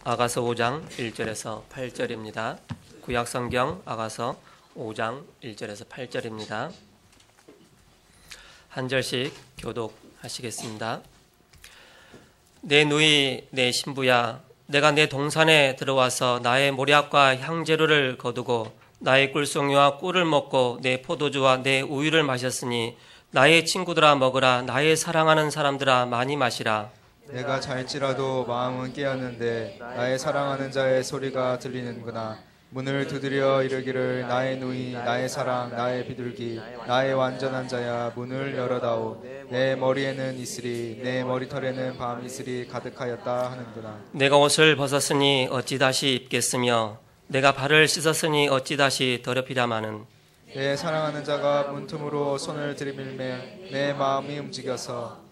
아가서 5장 1절에서 8절입니다. 구약성경 아가서 5장 1절에서 8절입니다. 한 절씩 교독하시겠습니다. 내 누이 내 신부야, 내가 내 동산에 들어와서 나의 모략과 향재료를 거두고 나의 꿀송이와 꿀을 먹고 내 포도주와 내 우유를 마셨으니 나의 친구들아 먹으라. 나의 사랑하는 사람들아 많이 마시라. 내가 잘지라도 마음은 깨었는데 나의 사랑하는 자의 소리가 들리는구나. 문을 두드려 이르기를 나의 누이 나의 사랑 나의 비둘기 나의 완전한 자야, 문을 열어다오. 내 머리에는 이슬이 내 머리털에는 밤 이슬이 가득하였다 하는구나. 내가 옷을 벗었으니 어찌 다시 입겠으며 내가 발을 씻었으니 어찌 다시 더럽히랴마는. 내 사랑하는 자가 문틈으로 손을 들이밀매 내 마음이 움직여서.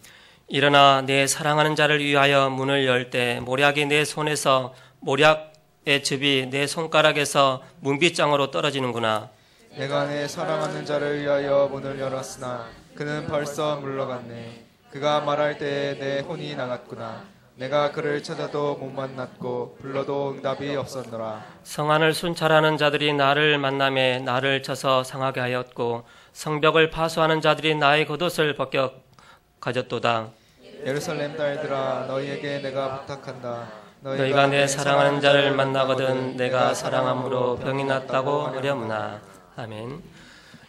일어나 내 사랑하는 자를 위하여 문을 열 때 모략이 내 손에서 모략의 즙이 내 손가락에서 문빗장으로 떨어지는구나. 내가 내 사랑하는 자를 위하여 문을 열었으나 그는 벌써 물러갔네. 그가 말할 때에 내 혼이 나갔구나. 내가 그를 찾아도 못 만났고 불러도 응답이 없었노라. 성안을 순찰하는 자들이 나를 만나매 나를 쳐서 상하게 하였고 성벽을 파수하는 자들이 나의 겉옷을 벗겨 가졌도다. 예루살렘 딸들아, 너희에게 내가 부탁한다. 너희가 내 사랑하는 자를 만나거든 내가 사랑함으로 병이 났다고 하려무나. 아멘.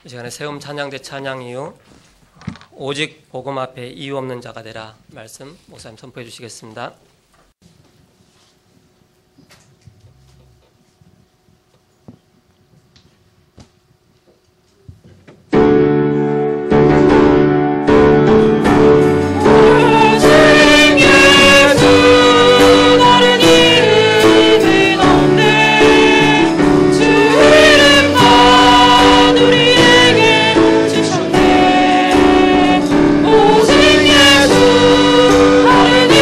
이 시간에 세움 찬양대 찬양 이후 오직 복음 앞에 이유 없는 자가 되라 말씀 목사님 선포해 주시겠습니다. 오직 예수 하느님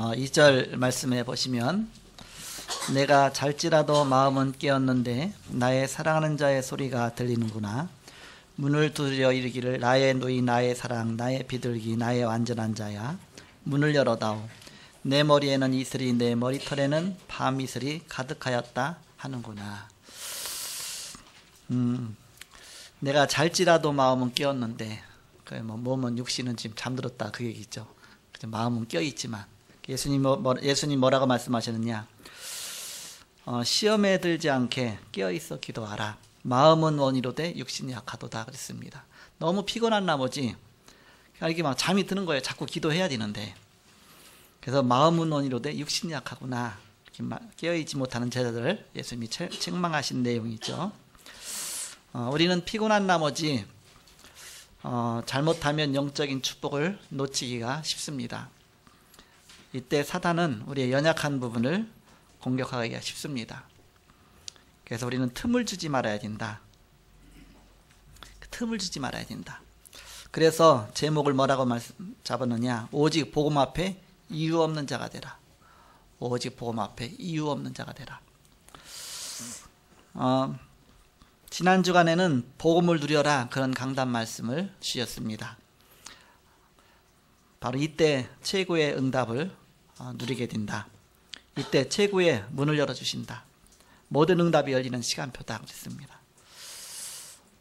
2절 말씀해 보시면 내가 잘지라도 마음은 깨었는데 나의 사랑하는 자의 소리가 들리는구나. 문을 두드려 이르기를 나의 누이 나의 사랑 나의 비둘기 나의 완전한 자야. 문을 열어다오. 내 머리에는 이슬이 내 머리털에는 밤이슬이 가득하였다 하는구나. 내가 잘지라도 마음은 깨었는데 몸은 육신은 지금 잠들었다 그 얘기죠. 마음은 깨어있지만 예수님 뭐라고 말씀하셨느냐. 시험에 들지 않게 깨어있어 기도하라. 마음은 원이로되 육신이 약하도다 그랬습니다. 너무 피곤한 나머지 이렇게 막 잠이 드는 거예요. 자꾸 기도해야 되는데. 그래서 마음은 원이로되 육신이 약하구나. 이렇게 깨어있지 못하는 제자들을 예수님이 책망하신 내용이죠. 우리는 피곤한 나머지 잘못하면 영적인 축복을 놓치기가 쉽습니다. 이때 사단은 우리의 연약한 부분을 공격하기가 쉽습니다. 그래서 우리는 틈을 주지 말아야 된다. 틈을 주지 말아야 된다. 그래서 제목을 뭐라고 잡았느냐. 오직 복음 앞에 이유 없는 자가 되라. 오직 복음 앞에 이유 없는 자가 되라. 지난 주간에는 복음을 누려라 그런 강단 말씀을 주셨습니다. 바로 이때 최고의 응답을 누리게 된다. 이때 최고의 문을 열어주신다. 모든 응답이 열리는 시간표다 그랬습니다.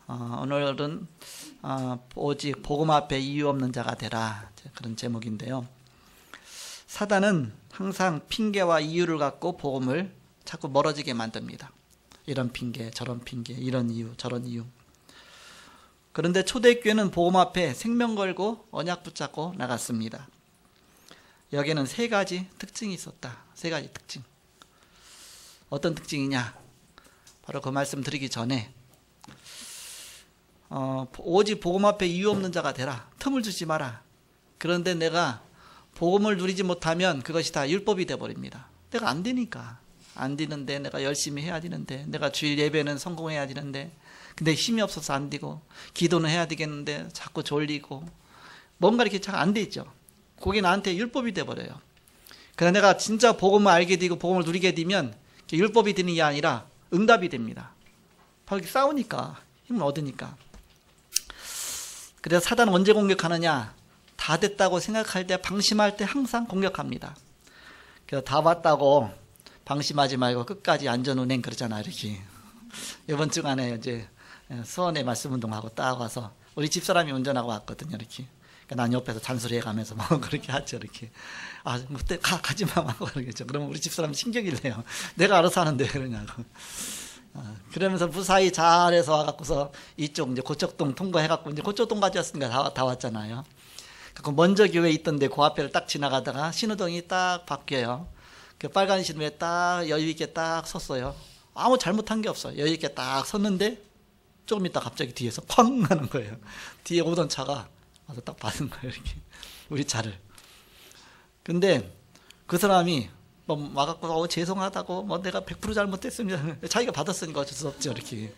오늘은 오직 복음 앞에 이유 없는 자가 되라 그런 제목인데요. 사단은 항상 핑계와 이유를 갖고 복음을 자꾸 멀어지게 만듭니다. 이런 핑계 저런 핑계 이런 이유 저런 이유. 그런데 초대교회는 복음 앞에 생명 걸고 언약 붙잡고 나갔습니다. 여기에는 세 가지 특징이 있었다. 세 가지 특징. 어떤 특징이냐. 바로 그 말씀 드리기 전에 오직 복음 앞에 이유 없는 자가 되라. 틈을 주지 마라. 그런데 내가 복음을 누리지 못하면 그것이 다 율법이 되어버립니다. 내가 안 되니까. 안 되는데 내가 열심히 해야 되는데 내가 주일 예배는 성공해야 되는데 근데 힘이 없어서 안 되고 기도는 해야 되겠는데 자꾸 졸리고 뭔가 이렇게 잘 안 돼 있죠. 그게 나한테 율법이 돼버려요. 그러나 내가 진짜 복음을 알게 되고 복음을 누리게 되면 율법이 되는 게 아니라 응답이 됩니다. 바로 이렇게 싸우니까 힘을 얻으니까. 그래서 사단은 언제 공격하느냐. 다 됐다고 생각할 때 방심할 때 항상 공격합니다. 그래서 다 왔다고 방심하지 말고 끝까지 안전운행 그러잖아 이렇게. 이번 주간에 이제 수원에 말씀운동하고 딱 와서 우리 집사람이 운전하고 왔거든요 이렇게. 그러니까 난 옆에서 잔소리해가면서 뭐 그렇게 하죠 이렇게. 그때 가지마 하고 그러겠죠. 그러면 우리 집사람이 신경이 내요. 내가 알아서 하는데 그러냐고. 그러면서 무사히 잘해서 와갖고서 이쪽 이제 고척동 통과해갖고 이제 고척동까지 왔으니까 다 왔잖아요. 그 먼저 교회에 있던데 그 앞에를 딱 지나가다가 신호등이 딱 바뀌어요. 그 빨간 신호에 딱 여유있게 딱 섰어요. 아무 잘못한 게 없어요. 여유있게 딱 섰는데 조금 있다 갑자기 뒤에서 쾅 하는 거예요. 뒤에 오던 차가 와서 딱 받은 거예요. 이렇게 우리 차를. 근데 그 사람이 뭐 와갖고 죄송하다고 뭐 내가 100% 잘못했습니다. 자기가 받았으니까 어쩔 수 없죠. 이렇게.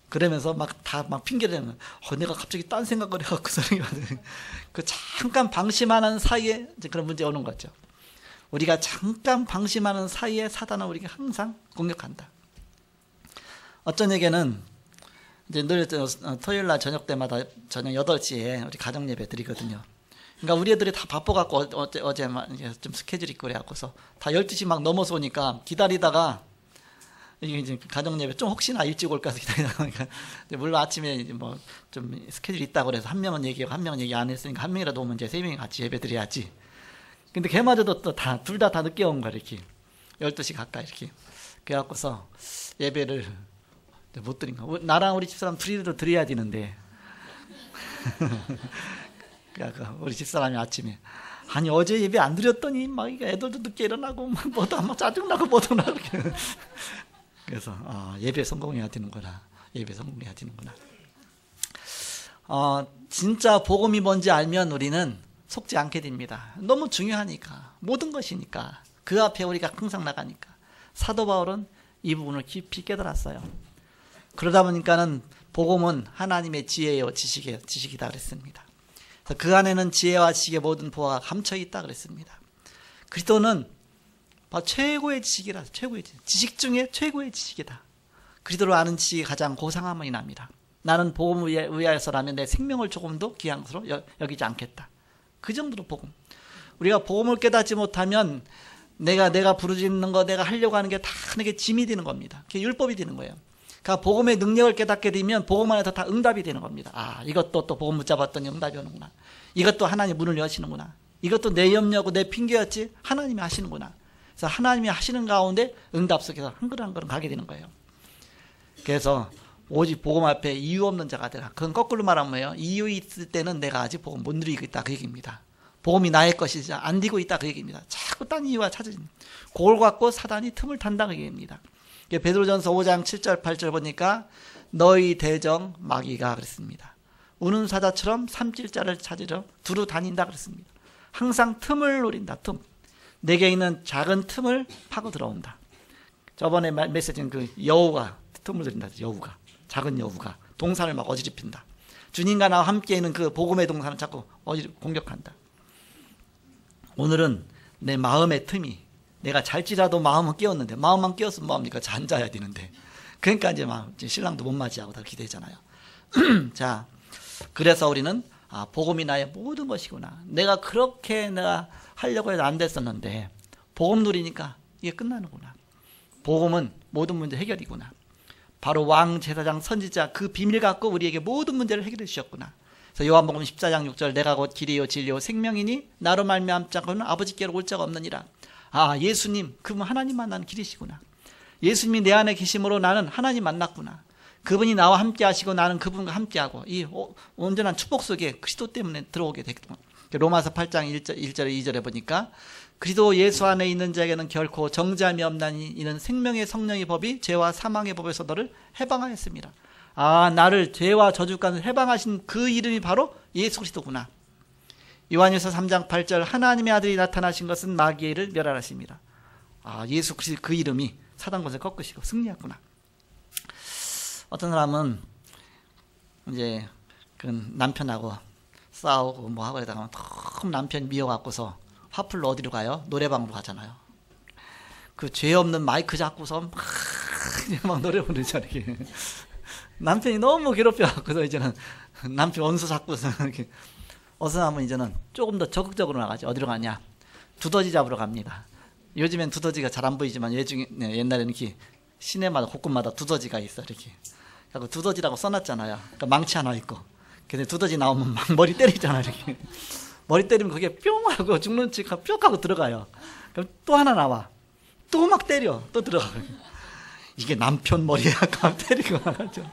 그러면서 막 핑계를 대면 내가 갑자기 딴 생각을 해갖고서 그 잠깐 방심하는 사이에 이제 그런 문제가 오는 거죠. 우리가 잠깐 방심하는 사이에 사단은 우리가 항상 공격한다. 어떤 얘기는 이제 늘 토요일 날 저녁 때마다 저녁 8시에 우리 가정 예배 드리거든요. 그러니까 우리 애들이 다 바빠갖고 어제 좀 스케줄이 있고 그래갖고서 다 12시 막 넘어서 오니까 기다리다가 이게 이제 가정 예배 좀 혹시나 일찍 올까 해서 기다리다가 물론 아침에 이제 뭐 좀 스케줄이 있다고 그래서 한 명은 얘기하고 한 명은 얘기 안 했으니까 한 명이라도 오면 이제 3명이 같이 예배 드려야지. 근데 걔마저도 또 둘 다 늦게 온 거야 이렇게 12시 가까이 이렇게. 그래갖고서 예배를 못 드린 거야. 나랑 우리 집사람 둘이라도 드려야 되는데. 그러니까 우리 집사람이 아침에 아니 어제 예배 안 드렸더니 막 애들도 늦게 일어나고 뭐도 막 짜증나고 뭐도 나고 그래서 예배 성공해야 되는구나. 예배 성공해야 되는구나. 진짜 복음이 뭔지 알면 우리는 속지 않게 됩니다. 너무 중요하니까 모든 것이니까 그 앞에 우리가 항상 나가니까. 사도 바울은 이 부분을 깊이 깨달았어요. 그러다 보니까는 복음은 하나님의 지혜요 지식이다 그랬습니다. 그래서 그 안에는 지혜와 지식의 모든 보화가 감춰 있다 그랬습니다. 그리스도는 바로 최고의 지식이라. 최고의 지식 중에 최고의 지식이다. 그리스도를 아는 지식이 가장 고상함이 납니다. 나는 복음을 위하여서라면 내 생명을 조금도 귀한 것으로 여기지 않겠다. 그 정도로 복음. 우리가 복음을 깨닫지 못하면 내가 부르짖는 거, 내가 하려고 하는 게 다 내게 짐이 되는 겁니다. 그게 율법이 되는 거예요. 그러니까 복음의 능력을 깨닫게 되면 복음 안에서 다 응답이 되는 겁니다. 아, 이것도 또 복음 붙잡았더니 응답이 오는구나. 이것도 하나님 문을 여시는구나. 이것도 내 염려고 내 핑계였지 하나님이 하시는구나. 그래서 하나님이 하시는 가운데 응답 속에서 한 걸음 한 걸음 가게 되는 거예요. 그래서 오직 복음 앞에 이유 없는 자가 되라. 그건 거꾸로 말하면 뭐예요? 이유 있을 때는 내가 아직 복음 못 누리고 있다 그 얘기입니다. 복음이 나의 것이지 안 되고 있다 그 얘기입니다. 자꾸 딴 이유와 찾으니 그걸 갖고 사단이 틈을 탄다 그 얘기입니다. 베드로전서 5장 7절 8절 보니까 너희 대적 마귀가 그랬습니다. 우는 사자처럼 삼킬자를 찾으러 두루 다닌다 그랬습니다. 항상 틈을 노린다. 틈. 내게 있는 작은 틈을 파고 들어온다. 저번에 메시지는 그 여우가 틈을 노린다. 여우가. 작은 여우가 동산을 막 어지럽힌다. 주님과 나와 함께 있는 그 복음의 동산을 자꾸 공격한다. 오늘은 내 마음의 틈이 내가 잘지라도 마음은 깨었는데 마음만 깨었으면 뭐합니까? 잔자야 되는데 그러니까 이제 신랑도 못 맞이하고 다 기대잖아요. 자, 그래서 우리는 복음이 나의 모든 것이구나. 내가 그렇게 내가 하려고 해도 안 됐었는데 복음 누리니까 이게 끝나는구나. 복음은 모든 문제 해결이구나. 바로 왕, 제사장, 선지자 그 비밀 갖고 우리에게 모든 문제를 해결해 주셨구나. 그래서 요한복음 14장 6절 내가 곧 길이요 진리요 생명이니 나로 말미암지 않고는 아버지께로 올 자가 없느니라. 아, 예수님 그분 하나님 만나는 길이시구나. 예수님이 내 안에 계심으로 나는 하나님 만났구나. 그분이 나와 함께 하시고 나는 그분과 함께 하고 이 온전한 축복 속에 그리스도 때문에 들어오게 됐구나. 로마서 8장 1절에 2절에 보니까 그리스도 예수 안에 있는 자에게는 결코 정죄함이 없나니 이는 생명의 성령의 법이 죄와 사망의 법에서 너를 해방하였습니다. 아, 나를 죄와 저주까지 해방하신 그 이름이 바로 예수 그리스도구나. 요한일서 3장 8절 하나님의 아들이 나타나신 것은 마귀를 멸하십니다. 아, 예수 그리스도 그 이름이 사단 권세 꺾으시고 승리했구나. 어떤 사람은 이제 그 남편하고 싸우고 뭐 하고 그러다가 너무 남편 미워갖고서 화풀로 어디로 가요? 노래방으로 가잖아요. 그 죄 없는 마이크 잡고서 막 노래 부르잖아요. 남편이 너무 괴롭혀갖고서 이제는 남편 원수 잡고서 이렇게 어서 하면 이제는 조금 더 적극적으로 나가죠. 어디로 가냐? 두더지 잡으러 갑니다. 요즘엔 두더지가 잘 안 보이지만 옛날에는 이렇게 시내마다 곳곳마다 두더지가 있어 이렇게. 그래서 두더지라고 써놨잖아요. 그러니까 망치 하나 있고. 근데 두더지 나오면 막 머리 때리잖아 이렇게. 머리 때리면 그게 뿅 하고 죽는 척 뿅 하고 들어가요. 그럼 또 하나 나와. 또 막 때려. 또 들어가. 이게 남편 머리에 감 때리고 나가죠.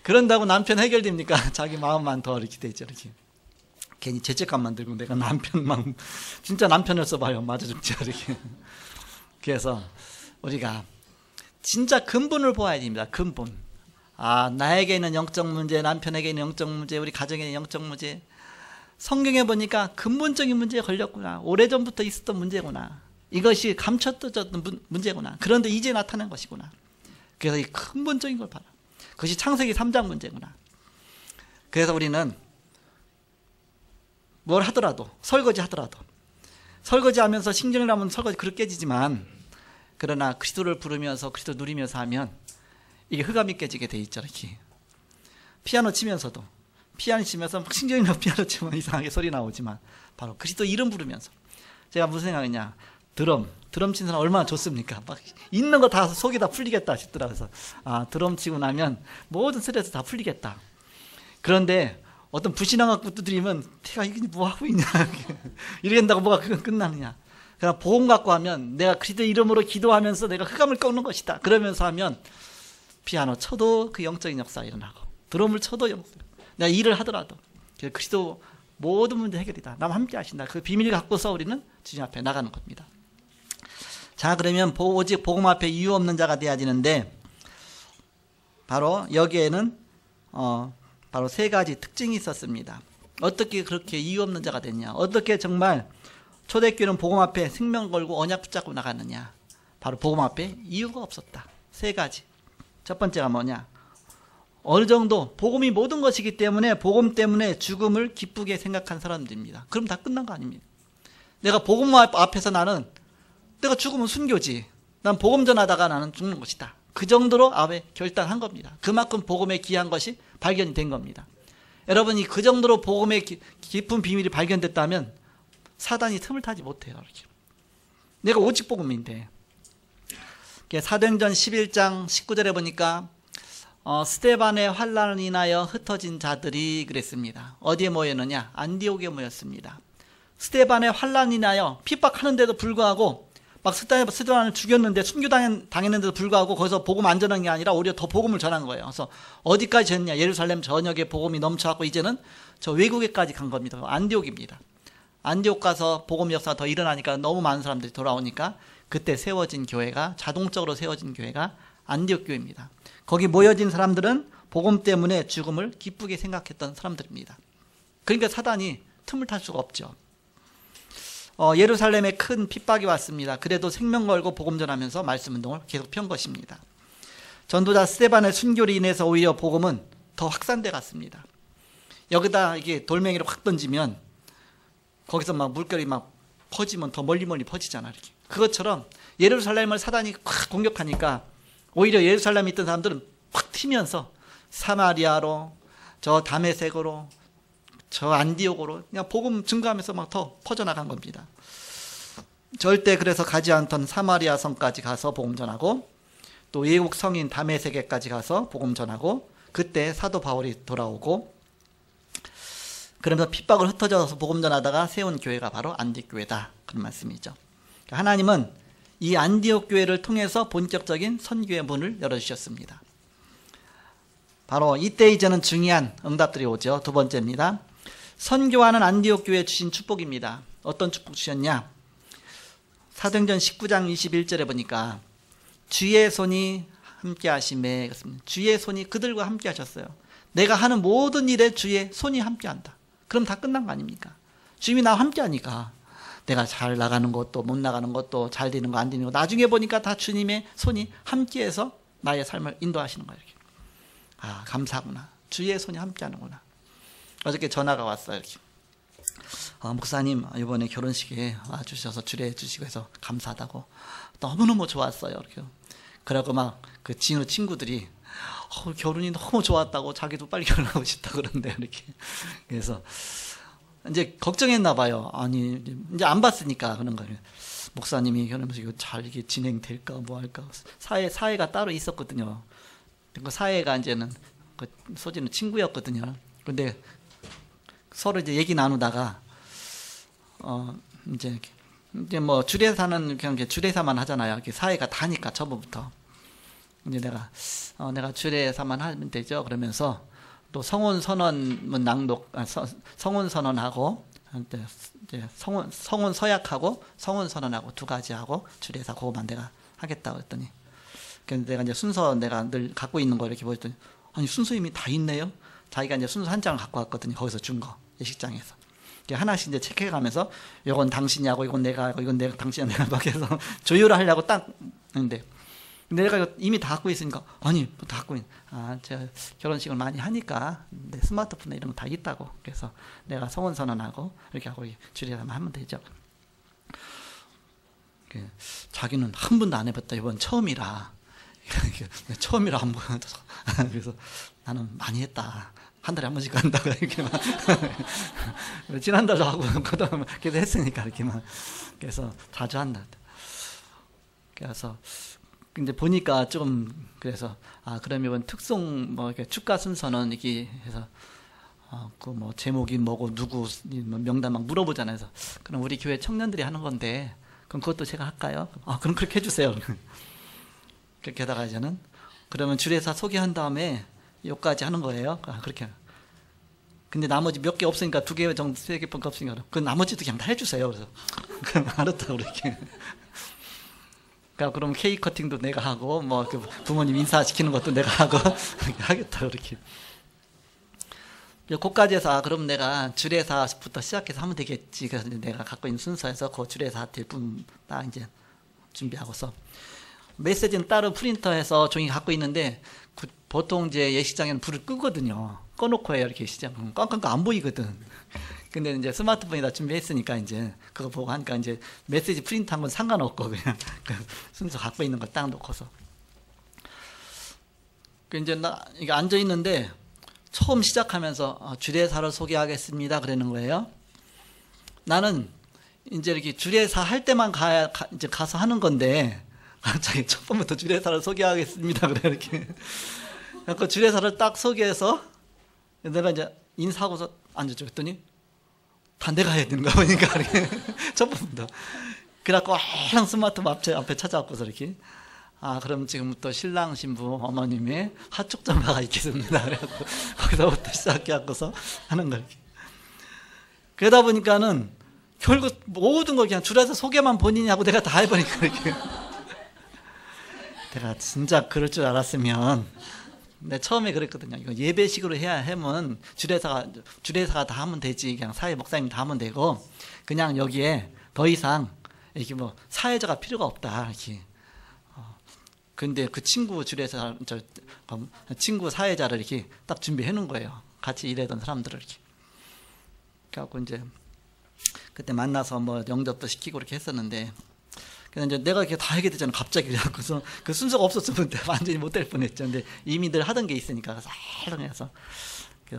그런다고 남편 해결됩니까? 자기 마음만 더 이렇게 돼 있죠 이렇게. 괜히 죄책감만 들고 내가 남편만 진짜 남편이었어 봐요. 맞아 죽지 이렇게. 그래서 우리가 진짜 근본을 보아야 됩니다. 근본. 아, 나에게 있는 영적 문제, 남편에게 있는 영적 문제, 우리 가정에 있는 영적 문제. 성경에 보니까 근본적인 문제에 걸렸구나. 오래전부터 있었던 문제구나. 이것이 감춰졌던 문제구나. 그런데 이제 나타난 것이구나. 그래서 이 근본적인 걸 봐라. 그것이 창세기 3장 문제구나. 그래서 우리는 뭘 하더라도, 설거지 하더라도, 설거지하면서 신경을 하면 설거지 그렇게 깨지지만, 그러나 그리스도를 부르면서 그리스도 누리면서 하면 이게 흑암이 깨지게 돼 있죠. 이렇게 피아노 치면서도 피아노 치면서 막 신경이 나고 피아노 치면 이상하게 소리 나오지만 바로 그리스도 이름 부르면서 제가 무슨 생각이냐, 드럼 친 사람 얼마나 좋습니까? 막 있는 거 다 속이 다 풀리겠다 싶더라. 그래서 아, 드럼 치고 나면 모든 스트레스 다 풀리겠다. 그런데 어떤 불신앙 갖고 두드리면 내가 이게 뭐 하고 있냐 이렇게 한다고 뭐가 끝나느냐. 그러나 복음 갖고 하면 내가 그리스도 이름으로 기도하면서 내가 흑암을 꺾는 것이다. 그러면서 하면 피아노 쳐도 그 영적인 역사가 일어나고 드럼을 쳐도 내가 일을 하더라도 그리스도 모든 문제 해결이다. 나와 함께 하신다. 그 비밀을 갖고서 우리는 주님 앞에 나가는 겁니다. 자, 그러면 오직 복음 앞에 이유 없는 자가 되어지는데 바로 여기에는 바로 세 가지 특징이 있었습니다. 어떻게 그렇게 이유 없는 자가 됐냐? 어떻게 정말 초대교회는 복음 앞에 생명 걸고 언약 붙잡고 나갔느냐? 바로 복음 앞에 이유가 없었다. 세 가지. 첫 번째가 뭐냐? 어느 정도 복음이 모든 것이기 때문에 복음 때문에 죽음을 기쁘게 생각한 사람들입니다. 그럼 다 끝난 거 아닙니다. 내가 복음 앞에서 나는 내가 죽으면 순교지. 난 복음 전하다가 나는 죽는 것이다. 그 정도로 아베 결단한 겁니다. 그만큼 복음에 귀한 것이 발견이 된 겁니다. 여러분이 그 정도로 복음의 깊은 비밀이 발견됐다면 사단이 틈을 타지 못해요. 이렇게. 내가 오직 복음인데. 사도행전 11장 19절에 보니까 스데반의 환난을 인하여 흩어진 자들이 그랬습니다. 어디에 모였느냐? 안디옥에 모였습니다. 스데반의 환난을 인하여 핍박하는데도 불구하고 막 스데반을 죽였는데 순교당했는데도 불구하고 거기서 복음 안 전한 게 아니라 오히려 더 복음을 전한 거예요. 그래서 어디까지 전냐? 예루살렘 전역에 복음이 넘쳐갖고 이제는 저 외국에까지 간 겁니다. 안디옥입니다. 안디옥 가서 복음 역사가 더 일어나니까 너무 많은 사람들이 돌아오니까 그때 세워진 교회가, 자동적으로 세워진 교회가 안디옥 교회입니다. 거기 모여진 사람들은 복음 때문에 죽음을 기쁘게 생각했던 사람들입니다. 그러니까 사단이 틈을 탈 수가 없죠. 예루살렘에 큰 핍박이 왔습니다. 그래도 생명 걸고 복음 전하면서 말씀 운동을 계속 편 것입니다. 전도자 스데반의 순교로 인해서 오히려 복음은 더 확산돼 갔습니다. 여기다 이게 돌멩이를 확 던지면 거기서 막 물결이 막 퍼지면 더 멀리 퍼지잖아. 이렇게. 그것처럼 예루살렘을 사단이 확 공격하니까 오히려 예루살렘에 있던 사람들은 확 튀면서 사마리아로, 저 다메섹으로, 저 안디옥으로 그냥 복음 증거하면서 막 더 퍼져나간 겁니다. 절대 그래서 가지 않던 사마리아 성까지 가서 복음 전하고 또 외국 성인 다메섹에까지 가서 복음 전하고 그때 사도 바울이 돌아오고 그러면서 핍박을 흩어져서 복음 전하다가 세운 교회가 바로 안디옥 교회다. 그런 말씀이죠. 하나님은 이 안디옥 교회를 통해서 본격적인 선교의 문을 열어주셨습니다. 바로 이때 이제는 중요한 응답들이 오죠. 두 번째입니다. 선교하는 안디옥 교회에 주신 축복입니다. 어떤 축복 주셨냐? 사도행전 19장 21절에 보니까 주의 손이 함께 하심에 그렇습니다. 주의 손이 그들과 함께 하셨어요. 내가 하는 모든 일에 주의 손이 함께 한다. 그럼 다 끝난 거 아닙니까? 주님이 나와 함께 하니까 내가 잘 나가는 것도 못 나가는 것도 잘 되는 거 안 되는 거 나중에 보니까 다 주님의 손이 함께해서 나의 삶을 인도하시는 거예요. 이렇게. 아, 감사하구나. 주의 손이 함께 하는구나. 어저께 전화가 왔어요. 이렇게. 목사님 이번에 결혼식에 와주셔서 주례해 주시고 해서 감사하다고 너무너무 좋았어요. 이렇게. 그러고 막 그 친구들이 결혼이 너무 좋았다고 자기도 빨리 결혼하고 싶다 그런데 이렇게. 그래서 이제 걱정했나 봐요. 아니 이제 안 봤으니까 그런 거예요. 목사님이 결혼하면서 이거 잘 이게 진행될까 뭐 할까. 사회가 따로 있었거든요. 그 사회가 이제는 그 소지는 친구였거든요. 근데 서로 이제 얘기 나누다가 이제 뭐 주례사는 그냥 주례사만 하잖아요. 이렇게 사회가 다니까 처음부터. 이제 내가 주례사만 하면 되죠. 그러면서 또 성혼 선언문 낭독, 성혼 선언하고 이제 성혼 서약하고 성혼 선언하고 두 가지 하고 주례사 그거만 내가 하겠다 그랬더니 그래서 내가 이제 순서 내가 늘 갖고 있는 거 이렇게 보였더니 아니 순서 이미 다 있네요. 자기가 이제 순서 한 장을 갖고 왔거든요. 거기서 준 거 예식장에서. 하나씩 이제 체크해가면서 이건 당신이 하고 이건 내가 하고 이건 내가 당신이 내가 하고 해서 조율을 하려고 딱 했는데 내가 이미 다 갖고 있으니까 아니 다 갖고 있는 제가 결혼식을 많이 하니까 내 스마트폰에 이런 거 다 있다고 그래서 내가 성혼 선언하고 이렇게 하고 주례사만 하면 되죠. 자기는 한 번도 안 해봤다. 이번 처음이라 처음이라 한 번. 그래서 나는 많이 했다. 한 달에 한 번씩 간다고 이렇게만 지난달도 하고 그다음 계속 했으니까 이렇게만 그래서 자주 한다. 그래서 근데 보니까 좀 그래서 그럼 이번 특송 뭐 이렇게 축가 순서는 이렇게 해서 그 뭐 제목이 뭐고 누구 명단 막 물어보잖아요. 그래서 그럼 우리 교회 청년들이 하는 건데 그럼 그것도 제가 할까요? 그럼 그렇게 해주세요. 그렇게 하다가 이제는 그러면 주례사 소개한 다음에 요까지 하는 거예요. 그렇게. 근데 나머지 몇 개 없으니까 2개 정도 3개밖에 없으니까 그 나머지도 그냥 다 해주세요. 그래서 그럼 알았다고 그렇게. 그럼 케이크 커팅도 내가 하고 뭐 그 부모님 인사시키는 것도 내가 하고 하겠다 그렇게. 거기까지 해서 그럼 내가 주례사부터 시작해서 하면 되겠지. 그래서 내가 갖고 있는 순서에서 그 주례사 될 분 다 이제 준비하고서 메시지는 따로 프린터해서 종이 갖고 있는데 보통 이제 예식장에는 불을 끄거든요. 꺼놓고 해요. 이렇게 시작. 깜깜 안 보이거든. 근데 이제 스마트폰에다 준비했으니까 이제 그거 보고 하니까 이제 메시지 프린트한 건 상관없고 그냥 그 순서 갖고 있는 걸 딱 놓고서. 그 이제 나 이게 앉아 있는데 처음 시작하면서 주례사를 소개하겠습니다 그러는 거예요. 나는 이제 이렇게 주례사 할 때만 이제 가서 하는 건데 갑자기 처음부터 주례사를 소개하겠습니다 그래 이렇게. 그 주례사를 딱 소개해서 내가 이제 인사하고서 앉았죠. 그랬더니 다 내가 해야 되는 거 보니까 이렇게 처음부터. 그래갖고 항상 스마트폰 앞에 찾아왔고서 이렇게. 그럼 지금부터 신랑 신부 어머님의 하촉정가가 있겠습니다. 그래갖고 거기서부터 시작해갖고서 하는 거 이렇게. 그러다 보니까는 결국 모든 걸 그냥 주례사 소개만 본인이 하고 내가 다 해버리니까 이렇게. 내가 진짜 그럴 줄 알았으면, 내 처음에 그랬거든요. 이거 예배식으로 해야 하면 주례사가 다 하면 되지. 그냥 사회 목사님 다 하면 되고, 그냥 여기에 더 이상 이렇게 뭐 사회자가 필요가 없다. 이렇게. 근데 그 친구 주례사, 친구 사회자를 이렇게 딱 준비해 놓은 거예요. 같이 일하던 사람들을 이렇게. 그래갖고 이제 그때 만나서 뭐 영접도 시키고 이렇게 했었는데, 그냥 이제 내가 이렇게 다 하게 되잖아. 갑자기 그래갖고서 그 순서가 없었으면 완전히 못 될 뻔했죠. 근데 이미 늘 하던 게 있으니까 살랑해서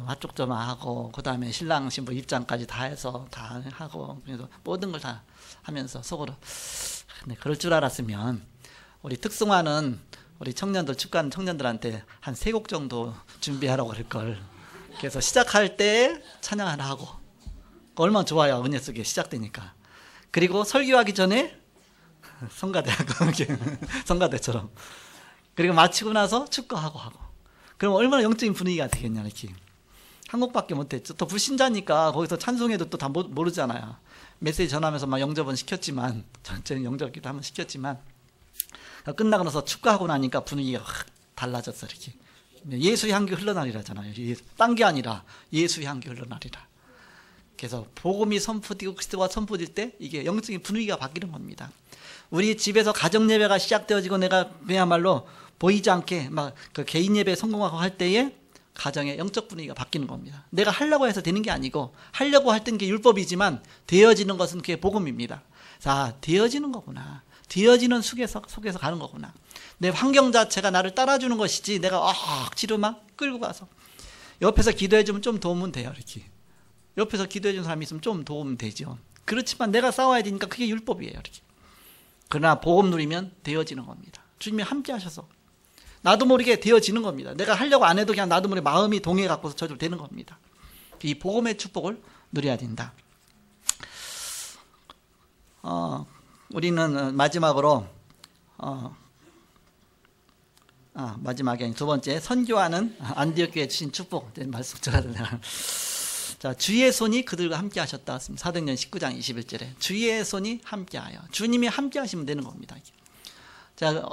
화촉점화 하고, 그 다음에 신랑 신부 입장까지 다 해서 다 하고, 그래서 모든 걸 다 하면서 속으로, 근데 그럴 줄 알았으면 우리 특성화는 우리 청년들, 축가하는 청년들한테 한 3곡 정도 준비하라고 그럴 걸. 그래서 시작할 때 찬양 하나 하고, 얼마나 좋아요. 은혜 속에 시작되니까. 그리고 설교하기 전에 성가대하고 성가대처럼. 그리고 마치고 나서 축가하고 하고. 그럼 얼마나 영적인 분위기가 되겠냐 이렇게. 한 곡밖에 못했죠. 또 불신자니까 거기서 찬송해도 또 다 모르잖아요. 메시지 전하면서 막 영접은 시켰지만, 전체는 영접기도 한번 시켰지만, 끝나고 나서 축가하고 나니까 분위기가 확 달라졌어 이렇게. 예수의 향기 흘러나리라잖아요. 딴 게 아니라 예수의 향기 흘러나리라. 그래서 복음이 선포되고 그리스도가 선포될 때 이게 영적인 분위기가 바뀌는 겁니다. 우리 집에서 가정 예배가 시작되어지고 내가 그야말로 보이지 않게 막 그 개인 예배 성공하고 할 때에 가정의 영적 분위기가 바뀌는 겁니다. 내가 하려고 해서 되는 게 아니고, 하려고 할 땐 게 율법이지만 되어지는 것은 그게 복음입니다. 자, 되어지는 거구나. 되어지는 속에서 가는 거구나. 내 환경 자체가 나를 따라주는 것이지 내가 억지로 막 끌고 가서. 옆에서 기도해주면 좀 도움은 돼요 이렇게. 옆에서 기도해주는 사람이 있으면 좀 도움은 되죠. 그렇지만 내가 싸워야 되니까 그게 율법이에요 이렇게. 그러나 복음 누리면 되어지는 겁니다. 주님이 함께 하셔서 나도 모르게 되어지는 겁니다. 내가 하려고 안 해도 그냥 나도 모르게 마음이 동해 갖고서 저절로 되는 겁니다. 이 복음의 축복을 누려야 된다. 우리는 마지막으로 마지막에 두 번째, 선교하는 안디옥 교회에 주신 축복 말씀 전하더라. 자, 주의 손이 그들과 함께 하셨다. 사도행전 19장 21절에 주의 손이 함께하여. 주님이 함께 하시면 되는 겁니다. 자,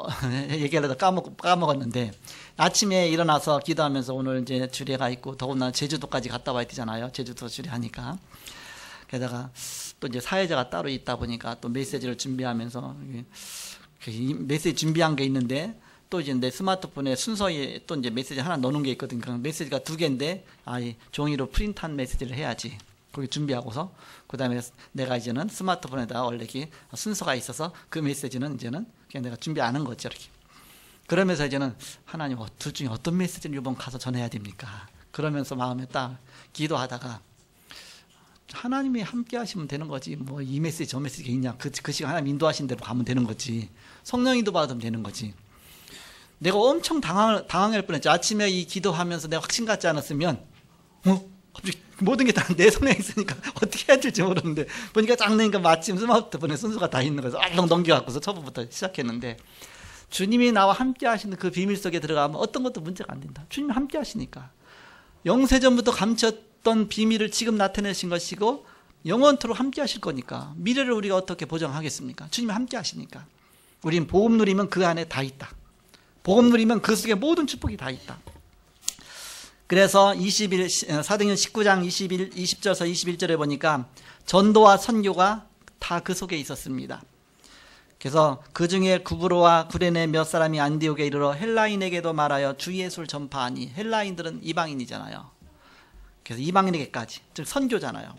얘기하려다 까먹었는데, 아침에 일어나서 기도하면서 오늘 이제 주례가 있고, 더군다나 제주도까지 갔다 와야 되잖아요. 제주도 주례하니까. 게다가 또 이제 사회자가 따로 있다 보니까 또 메시지를 준비하면서, 메시지 준비한 게 있는데, 또 이제 내 스마트폰에 순서에 또 이제 메시지 하나 넣는 게 있거든요. 그 메시지가 2개인데, 이 종이로 프린트한 메시지를 해야지. 거기 준비하고서, 그 다음에 내가 이제는 스마트폰에다가 원래 이렇게 순서가 있어서 그 메시지는 이제는 그냥 내가 준비 안 한 거죠, 이렇게. 그러면서 이제는 하나님, 둘 중에 어떤 메시지를 이번 가서 전해야 됩니까? 그러면서 마음에 딱 기도하다가, 하나님이 함께 하시면 되는 거지. 뭐 이 메시지 저 메시지가 있냐. 그 시간 하나님 인도하신 대로 가면 되는 거지. 성령 인도 받으면 되는 거지. 내가 엄청 당황할 뻔했죠. 아침에 이 기도하면서 내가 확신 갖지 않았으면, 갑자기 모든 게 다 내 손에 있으니까 어떻게 해야 될지 모르는데, 보니까 쫙 내니까 마침 스마트폰에 순서가 다 있는 거예요. 얼렁 넘겨갖고서 처음부터 시작했는데, 주님이 나와 함께 하시는 그 비밀 속에 들어가면 어떤 것도 문제가 안 된다. 주님이 함께 하시니까. 영세전부터 감췄던 비밀을 지금 나타내신 것이고, 영원토록 함께 하실 거니까 미래를 우리가 어떻게 보장하겠습니까? 주님이 함께 하시니까. 우린 복음 누리면 그 안에 다 있다. 복음 누리면 그 속에 모든 축복이 다 있다. 그래서 사도행전 19장 20절에서 21절에 보니까 전도와 선교가 다 그 속에 있었습니다. 그래서 그 중에 구브로와 구레네 몇 사람이 안디옥에 이르러 헬라인에게도 말하여 주 예수를 전파하니, 헬라인들은 이방인이잖아요. 그래서 이방인에게까지, 즉 선교잖아요.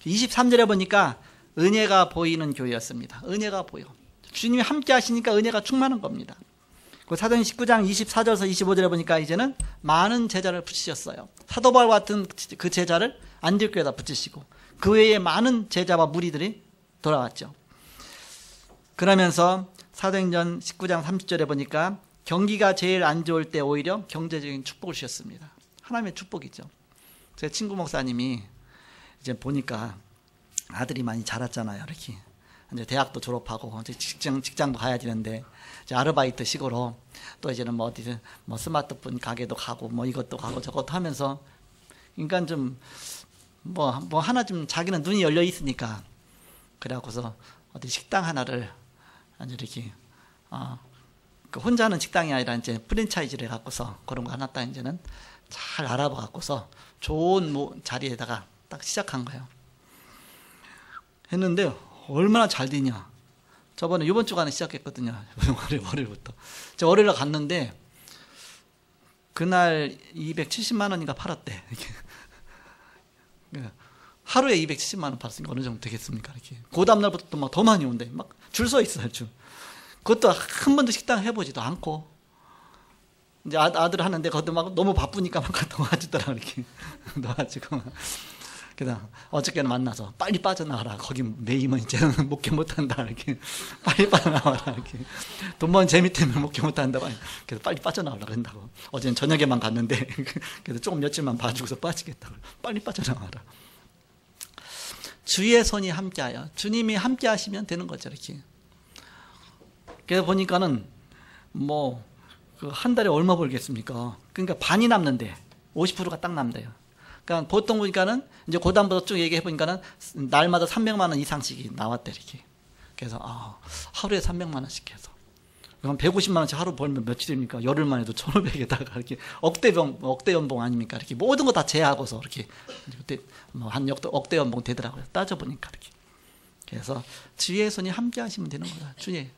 23절에 보니까 은혜가 보이는 교회였습니다. 은혜가 보여. 주님이 함께 하시니까 은혜가 충만한 겁니다. 그 사도행 19장 24절에서 25절에 보니까 이제는 많은 제자를 붙이셨어요. 사도 바울 같은 그 제자를 안디옥교에다 붙이시고 그 외에 많은 제자와 무리들이 돌아왔죠. 그러면서 사도행전 19장 30절에 보니까 경기가 제일 안 좋을 때 오히려 경제적인 축복을 주셨습니다. 하나님의 축복이죠. 제 친구 목사님이 이제 보니까 아들이 많이 자랐잖아요. 이렇게 이제 대학도 졸업하고 이제 직장도 가야 되는데 이제 아르바이트 식으로 또 이제는 뭐 어디든 뭐 스마트폰 가게도 가고 뭐 이것도 가고 저것도 하면서 그러니까 좀 뭐 하나 좀 자기는 눈이 열려 있으니까 그래갖고서 어디 식당 하나를 이렇게 그 혼자 하는 식당이 아니라 이제 프랜차이즈를 해갖고서 그런 거 하나 딱 이제는 잘 알아봐 갖고서 좋은 자리에다가 딱 시작한 거예요. 했는데 얼마나 잘 되냐. 저번에 이번 주간에 시작했거든요. 월요일부터. 저 월요일에 갔는데 그날 270만 원인가 팔았대. 이렇게. 하루에 270만 원 팔았으니까 어느 정도 되겠습니까? 이렇게. 그 다음날부터 또 막 더 많이 온대. 막 줄 서 있어요. 줄. 그것도 한 번도 식당 해보지도 않고. 이제 아들 하는데 그것도 막 너무 바쁘니까 막 도와주더라. 이렇게. 도와주고. 그래서 어저께는 만나서 빨리 빠져나와라. 거기 매이면 이제는 목회 못한다. 이렇게 빨리 빠져나와라. 이렇게 돈 버는 재미 때문에 목회 못한다. 그래서 빨리 빠져나오라 그런다고. 어제는 저녁에만 갔는데 그래서 조금 며칠만 봐주고서 빠지겠다고. 빨리 빠져나와라. 주의 손이 함께하여 주님이 함께하시면 되는 거죠. 이렇게. 그래서 보니까는 뭐 한 달에 얼마 벌겠습니까? 그러니까 반이 남는데 50%가 딱 남대요. 그러니까 보통 보니까는 이제 고단부터 쭉 얘기해 보니까는 날마다 300만 원 이상씩이 나왔대 이렇게. 그래서 하루에 300만 원씩 해서 그럼 150만 원씩 하루 벌면 며칠입니까? 열흘만 해도 1,500에다가 이렇게 억대 연봉 아닙니까? 이렇게 모든 거 다 제하고서 이렇게 그때 뭐 한 억대 연봉 되더라고요. 따져 보니까 이렇게. 그래서 주의 손이 함께 하시면 되는 거다. 주의.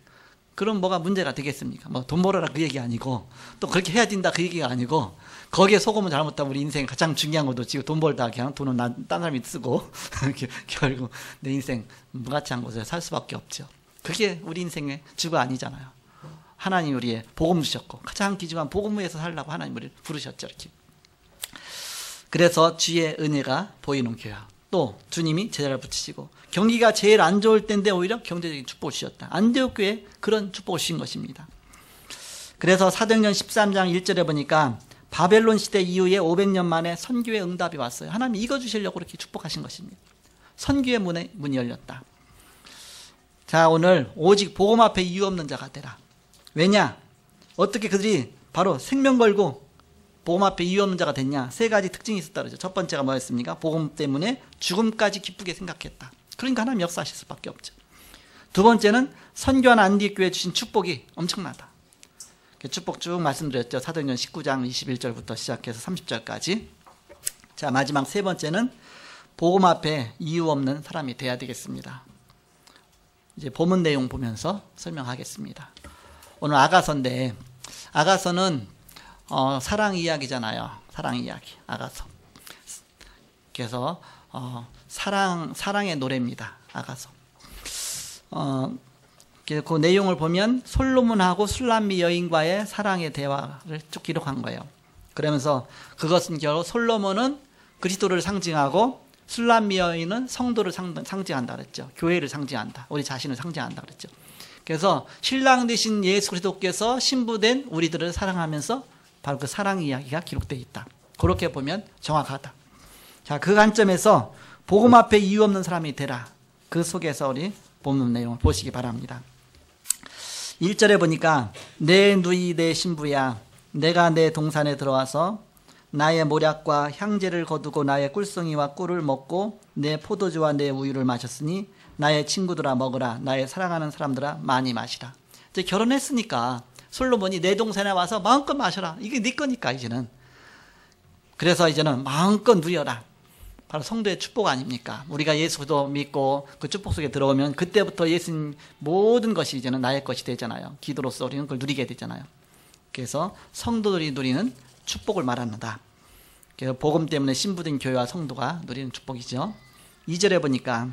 그럼 뭐가 문제가 되겠습니까? 뭐 돈 벌어라 그 얘기 아니고 또 그렇게 해야 된다 그 얘기가 아니고 거기에 속으면 잘못하면 우리 인생 가장 중요한 것도 지금 돈 벌다 그냥 돈은 딴 사람이 쓰고 결국 내 인생 무가치한 곳에 살 수밖에 없죠. 그게 우리 인생의 주가 아니잖아요. 하나님 우리의 복음 주셨고 가장 귀중한 복음 위에서 살라고 하나님 우리를 부르셨죠. 이렇게. 그래서 주의 은혜가 보이는 교회. 또 주님이 제자를 붙이시고 경기가 제일 안 좋을 때인데 오히려 경제적인 축복을 주셨다. 안디옥 교회에 그런 축복을 주신 것입니다. 그래서 사도행전 13장 1절에 보니까 바벨론 시대 이후에 500년 만에 선교의 응답이 왔어요. 하나님이 이거 주시려고 이렇게 축복하신 것입니다. 선교의 문이 열렸다. 자, 오늘 오직 복음 앞에 이유 없는 자가 되라. 왜냐? 어떻게 그들이 바로 생명 걸고 복음 앞에 이유 없는 자가 됐냐? 세 가지 특징이 있었다 그러죠. 첫 번째가 뭐였습니까? 복음 때문에 죽음까지 기쁘게 생각했다. 그러니까 하나님 역사하실 수밖에 없죠. 두 번째는 선교한 안디옥 교회에 주신 축복이 엄청나다. 축복 쭉 말씀드렸죠. 사도행전 19장 21절부터 시작해서 30절까지. 자, 마지막 세 번째는 복음 앞에 이유 없는 사람이 돼야 되겠습니다. 이제 본문 내용 보면서 설명하겠습니다. 오늘 아가서인데 아가서는 사랑 이야기잖아요. 사랑 이야기. 아가서. 그래서 사랑의 노래입니다. 아가서. 그 내용을 보면 솔로몬하고 술람미 여인과의 사랑의 대화를 쭉 기록한 거예요. 그러면서 그것은 결국 솔로몬은 그리스도를 상징하고 술람미 여인은 성도를 상징한다 그랬죠. 교회를 상징한다. 우리 자신을 상징한다 그랬죠. 그래서 신랑 되신 예수 그리스도께서 신부된 우리들을 사랑하면서 바로 그 사랑 이야기가 기록되어 있다. 그렇게 보면 정확하다. 자, 그 관점에서 복음 앞에 이유 없는 사람이 되라. 그 속에서 우리 본문 내용을 보시기 바랍니다. 1절에 보니까 내 누이 내 신부야 내가 내 동산에 들어와서 나의 모략과 향제를 거두고 나의 꿀송이와 꿀을 먹고 내 포도주와 내 우유를 마셨으니 나의 친구들아 먹으라 나의 사랑하는 사람들아 많이 마시라. 이제 결혼했으니까 솔로몬이 내 동산에 와서 마음껏 마셔라. 이게 네 거니까 이제는. 그래서 이제는 마음껏 누려라. 바로 성도의 축복 아닙니까? 우리가 예수도 믿고 그 축복 속에 들어오면 그때부터 예수님 모든 것이 이제는 나의 것이 되잖아요. 기도로서 우리는 그걸 누리게 되잖아요. 그래서 성도들이 누리는 축복을 말한다. 그래서 복음 때문에 신부된 교회와 성도가 누리는 축복이죠. 2절에 보니까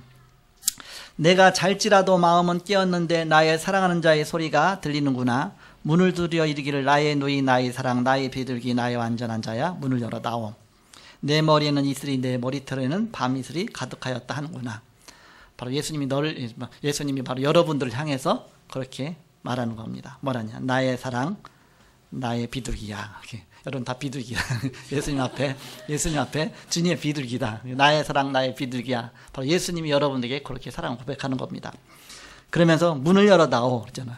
내가 잘지라도 마음은 깨었는데 나의 사랑하는 자의 소리가 들리는구나. 문을 두드려 이르기를 나의 누이 나의 사랑 나의 비둘기 나의 완전한 자야 문을 열어다오. 내 머리에는 이슬이 내 머리털에는 밤이슬이 가득하였다 하는구나. 바로 예수님이 바로 여러분들을 향해서 그렇게 말하는 겁니다. 뭐라냐? 나의 사랑 나의 비둘기야. 여러분 다 비둘기야. 예수님 앞에 주님의 비둘기다. 나의 사랑 나의 비둘기야. 바로 예수님이 여러분에게 그렇게 사랑을 고백하는 겁니다. 그러면서 문을 열어다오 그랬잖아요.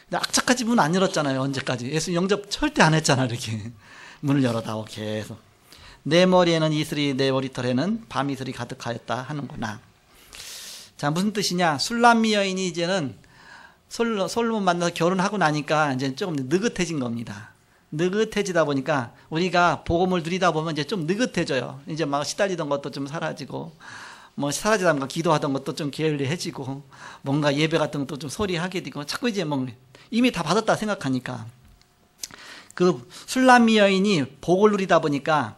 근데 악착같이 문 안 열었잖아요. 언제까지? 예수님 영접 절대 안 했잖아. 이렇게 문을 열어다오 계속. 내 머리에는 이슬이 내 머리털에는 밤이슬이 가득하였다 하는구나. 자, 무슨 뜻이냐? 술람미 여인이 이제는 솔로몬 만나서 결혼하고 나니까 이제 조금 느긋해진 겁니다. 느긋해지다 보니까 우리가 복음을 누리다 보면 이제 좀 느긋해져요. 이제 막 시달리던 것도 좀 사라지고, 뭐 사라지다 보니까 기도하던 것도 좀 게을리해지고, 뭔가 예배 같은 것도 좀 소리 하게 되고, 자꾸 이제 뭐 이미 다 받았다 생각하니까. 그 술람미 여인이 복을 누리다 보니까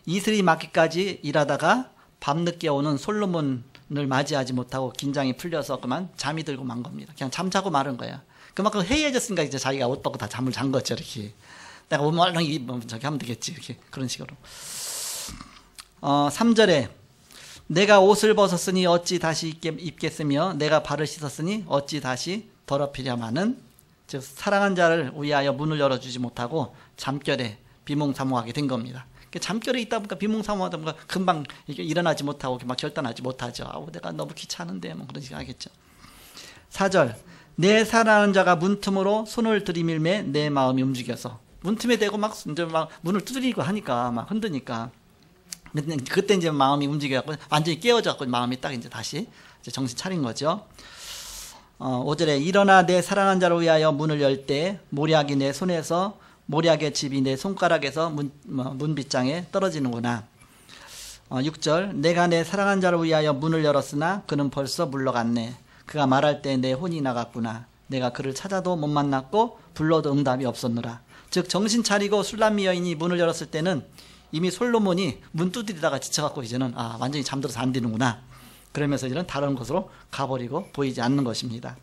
이슬이 맞기까지 일하다가 밤늦게 오는 솔로몬을 맞이하지 못하고 긴장이 풀려서 그만 잠이 들고 만 겁니다. 그냥 잠자고 마른 거야. 그만큼 해이해졌으니까 이제 자기가 옷 벗고 다 잠을 잔 거죠. 이렇게. 내가 오늘 얼른 저기 하면 되겠지. 이렇게. 그런 식으로. 3절에 내가 옷을 벗었으니 어찌 다시 입겠으며 내가 발을 씻었으니 어찌 다시 더럽히랴마는 즉 사랑한 자를 위하여 문을 열어주지 못하고 잠결에 비몽사몽하게 된 겁니다. 잠결에 있다 보니까 비몽사몽하다 보니까 금방 일어나지 못하고 막 결단하지 못하죠. 내가 너무 귀찮은데 뭐 그런 식으로 하겠죠. 4절 내 사랑하는 자가 문틈으로 손을 들이밀매 내 마음이 움직여서 문틈에 대고 막 문을 두드리고 하니까 막 흔드니까 그때 이제 마음이 움직여갖고 완전히 깨어져갖고 마음이 딱 이제 다시 이제 정신 차린 거죠. 5절에 일어나 내 사랑한 자를 위하여 문을 열 때 모략이 내 손에서 모략의 집이 내 손가락에서 문빗장에 떨어지는구나. 6절 내가 내 사랑한 자를 위하여 문을 열었으나 그는 벌써 물러갔네. 그가 말할 때 내 혼이 나갔구나. 내가 그를 찾아도 못 만났고 불러도 응답이 없었노라. 즉 정신 차리고 술람미 여인이 문을 열었을 때는 이미 솔로몬이 문 두드리다가 지쳐갖고 이제는 완전히 잠들어서 안 되는구나. 그러면서 이제는 다른 곳으로 가버리고 보이지 않는 것입니다.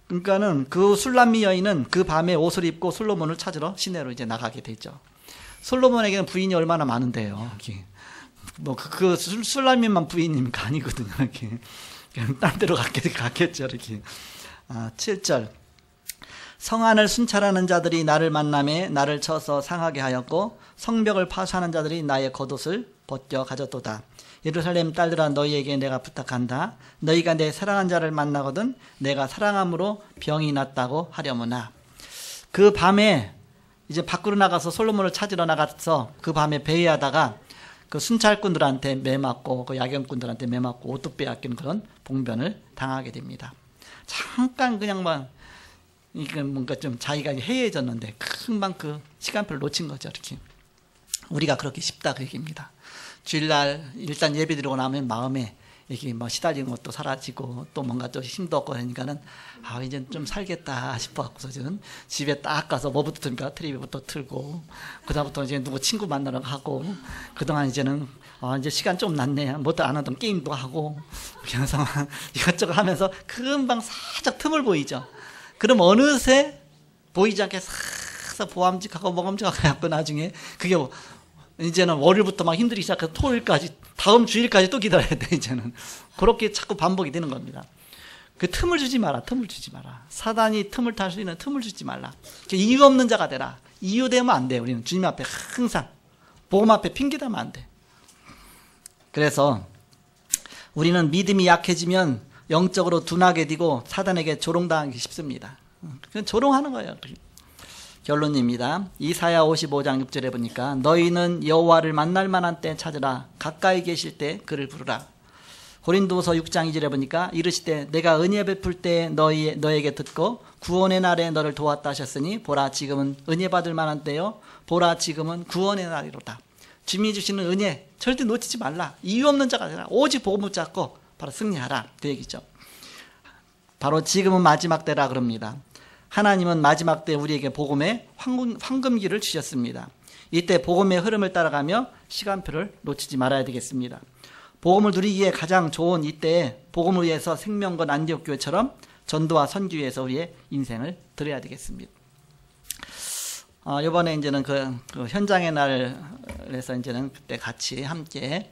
그러니까는 그 술람미 여인은 그 밤에 옷을 입고 솔로몬을 찾으러 시내로 이제 나가게 되죠. 솔로몬에게는 부인이 얼마나 많은데요. 뭐 그 술람미만 부인이니까 아니거든요. 이렇게 그냥 딴 데로 갔겠죠. 이렇게. 7절 성안을 순찰하는 자들이 나를 만남에 나를 쳐서 상하게 하였고 성벽을 파수하는 자들이 나의 겉옷을 벗겨 가졌도다. 예루살렘 딸들아 너희에게 내가 부탁한다. 너희가 내 사랑한 자를 만나거든 내가 사랑함으로 병이 났다고 하려무나. 그 밤에 이제 밖으로 나가서 솔로몬을 찾으러 나가서 그 밤에 배회하다가 그 순찰꾼들한테 매맞고 그 야경꾼들한테 매맞고 옷도 빼앗기는 그런 봉변을 당하게 됩니다. 잠깐 그냥 막 이게 뭔가 좀 자기가 해이해졌는데 금방 그 시간표를 놓친 거죠. 이렇게 우리가 그렇게 쉽다 그 얘기입니다. 주일날 일단 예배 드리고 나면 마음에 이게 뭐 시달리는 것도 사라지고 또 뭔가 또 힘도 없고 그러니까는 이제 좀 살겠다 싶어갖고서 저는 집에 딱 가서 뭐부터 틀까 TV부터 틀고 그다음부터 이제 누구 친구 만나러 가고 그동안 이제는 이제 시간 좀 났네 뭐도 안 하던 게임도 하고 그래서 이것저것 하면서 금방 살짝 틈을 보이죠. 그럼 어느새 보이지 않게 싹 보암직하고 먹음직하고 해갖고 나중에 그게 이제는 월요일부터 막 힘들기 시작해서 토요일까지 다음 주일까지 또 기다려야 돼. 이제는 그렇게 자꾸 반복이 되는 겁니다. 그 틈을 주지 마라. 사단이 틈을 탈 수 있는 틈을 주지 말라. 이유 없는 자가 되라. 이유 되면 안 돼. 우리는 주님 앞에 항상 복음 앞에 핑계 대면 안 돼. 그래서 우리는 믿음이 약해지면 영적으로 둔하게 되고 사단에게 조롱당하기 쉽습니다. 그냥 조롱하는 거예요. 결론입니다. 이사야 55장 6절에 보니까 너희는 여호와를 만날 만한 때 찾으라. 가까이 계실 때 그를 부르라. 고린도서 6장 2절에 보니까 이르시되 내가 은혜 베풀 때 너에게 듣고 구원의 날에 너를 도왔다 하셨으니 보라 지금은 은혜 받을 만한 때요. 보라 지금은 구원의 날이로다. 주님이 주시는 은혜 절대 놓치지 말라. 이유 없는 자가 되라. 오직 복음을 잡고 바로 승리하라. 그 얘기죠. 바로 지금은 마지막 때라 그럽니다. 하나님은 마지막 때 우리에게 복음의 황금기를 주셨습니다. 이때 복음의 흐름을 따라가며 시간표를 놓치지 말아야 되겠습니다. 복음을 누리기에 가장 좋은 이때에 복음을 위해서 생명건 안디옥 교회처럼 전도와 선교 위해서 우리의 인생을 드려야 되겠습니다. 이번에 이제는 그 현장의 날에서 이제는 그때 같이 함께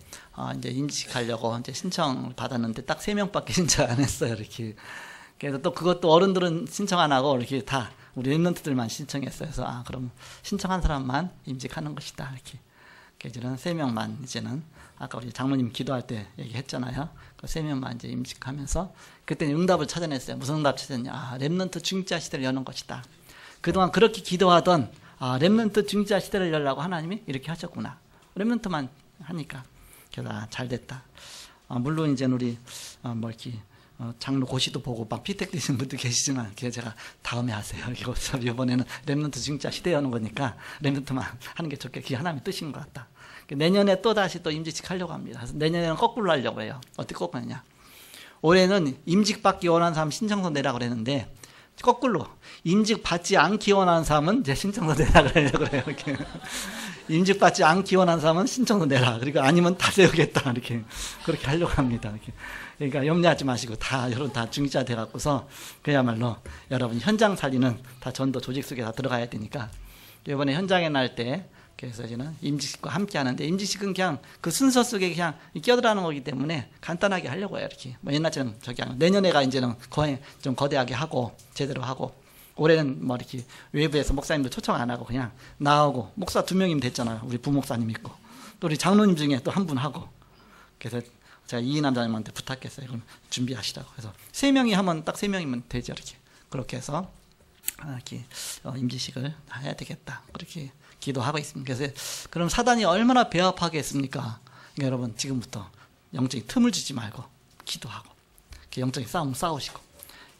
이제 임직하려고 이제 신청을 받았는데 딱 3명밖에 신청 안 했어요. 이렇게. 그래서 또 그것도 어른들은 신청 안 하고 이렇게 다 우리 랩런트들만 신청했어요. 그래서 그럼 신청한 사람만 임직하는 것이다. 이렇게. 이제는 3명만 이제는 아까 우리 장로님 기도할 때 얘기했잖아요. 그 3명만 이제 임직하면서 그때는 응답을 찾아냈어요. 무슨 응답 찾았냐? 랩런트 중직자 시대를 여는 것이다. 그동안 그렇게 기도하던 렘넌트 중직자 시대를 열라고 하나님이 이렇게 하셨구나. 렘넌트만 하니까 그래서 잘 됐다. 물론 이제 우리 뭐 이렇게 장로 고시도 보고 막 피택 되시는 분도 계시지만 제가 다음에 하세요. 이번에는 렘넌트 중직자 시대 여는 거니까 렘넌트만 하는 게 좋게 그게 하나님의 뜻인 것 같다. 내년에 또 다시 또 임직식 하려고 합니다. 그래서 내년에는 거꾸로 하려고 해요. 어떻게 거꾸로 하냐? 올해는 임직 받기 원하는 사람 신청서 내라고 그랬는데 거꾸로 임직 받지 않기 원하는 사람은 이제 신청서 내라 그러려고 그래요. 이렇게 임직 받지 않기 원하는 사람은 신청서 내라. 그리고 아니면 다 세우겠다. 이렇게 그렇게 하려고 합니다. 이렇게. 그러니까 염려하지 마시고 여러분 다 중직자 돼 갖고서 그야말로 여러분 현장 살리는 다 전도 조직 속에 다 들어가야 되니까 이번에 현장에 날 때 그래서 이제는 임직식과 함께 하는데 임직식은 그냥 그 순서 속에 그냥 끼어들어가는 거기 때문에 간단하게 하려고 해요. 이렇게 뭐 옛날처럼 내년에가 이제는 거의 좀 거대하게 하고 제대로 하고 올해는 뭐 이렇게 외부에서 목사님도 초청 안 하고 그냥 나오고 목사 2명이면 됐잖아요. 우리 부목사님 있고 또 우리 장로님 중에 또 한 분 하고 그래서 제가 이인남 장님한테 부탁했어요. 그럼 준비하시라고. 그래서 3명이 하면 딱 3명이면 되죠. 이렇게 그렇게 해서 이렇게 임직식을 해야 되겠다. 그렇게 기도하고 있습니다. 그래서 그럼 사단이 얼마나 배합하겠습니까? 그러니까 여러분 지금부터 영적인 틈을 주지 말고 기도하고 영적인 싸움 싸우시고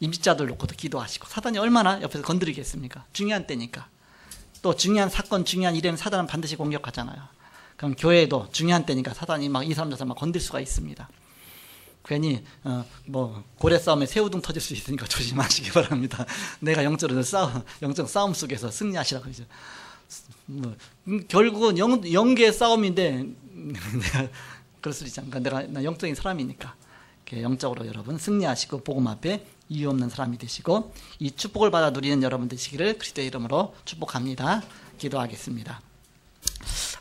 임직자들 놓고도 기도하시고 사단이 얼마나 옆에서 건드리겠습니까? 중요한 때니까. 또 중요한 사건 중요한 일에는 사단은 반드시 공격하잖아요. 그럼 교회도 중요한 때니까 사단이 막 2, 3, 4, 막 건들 수가 있습니다. 괜히 뭐 고래 싸움에 새우등 터질 수 있으니까 조심하시기 바랍니다. 내가 영적 싸움 속에서 승리하시라고 그러죠. 뭐 결국은 영계의 싸움인데 내가 그럴 수도 있지 않을까. 나 영적인 사람이니까 영적으로 여러분 승리하시고 복음 앞에 이유 없는 사람이 되시고 이 축복을 받아 누리는 여러분 되시기를 그리스도의 이름으로 축복합니다. 기도하겠습니다.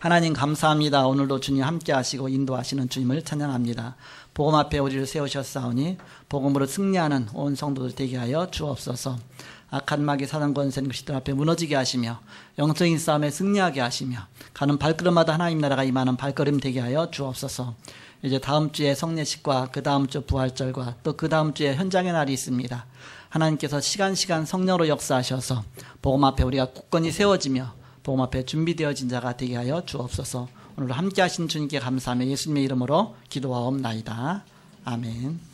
하나님 감사합니다. 오늘도 주님 함께 하시고 인도하시는 주님을 찬양합니다. 복음 앞에 우리를 세우셨사오니 복음으로 승리하는 온 성도들 되게 하여 주옵소서. 악한 마귀 사단 권세는 그리스도 앞에 무너지게 하시며 영적인 싸움에 승리하게 하시며 가는 발걸음마다 하나님 나라가 임하는 발걸음 되게 하여 주옵소서. 이제 다음 주에 성례식과 그 다음 주 부활절과 또 그 다음 주에 현장의 날이 있습니다. 하나님께서 시간 성령으로 역사하셔서 복음 앞에 우리가 굳건히 세워지며 복음 앞에 준비되어진 자가 되게 하여 주옵소서. 오늘 함께 하신 주님께 감사하며 예수님의 이름으로 기도하옵나이다. 아멘.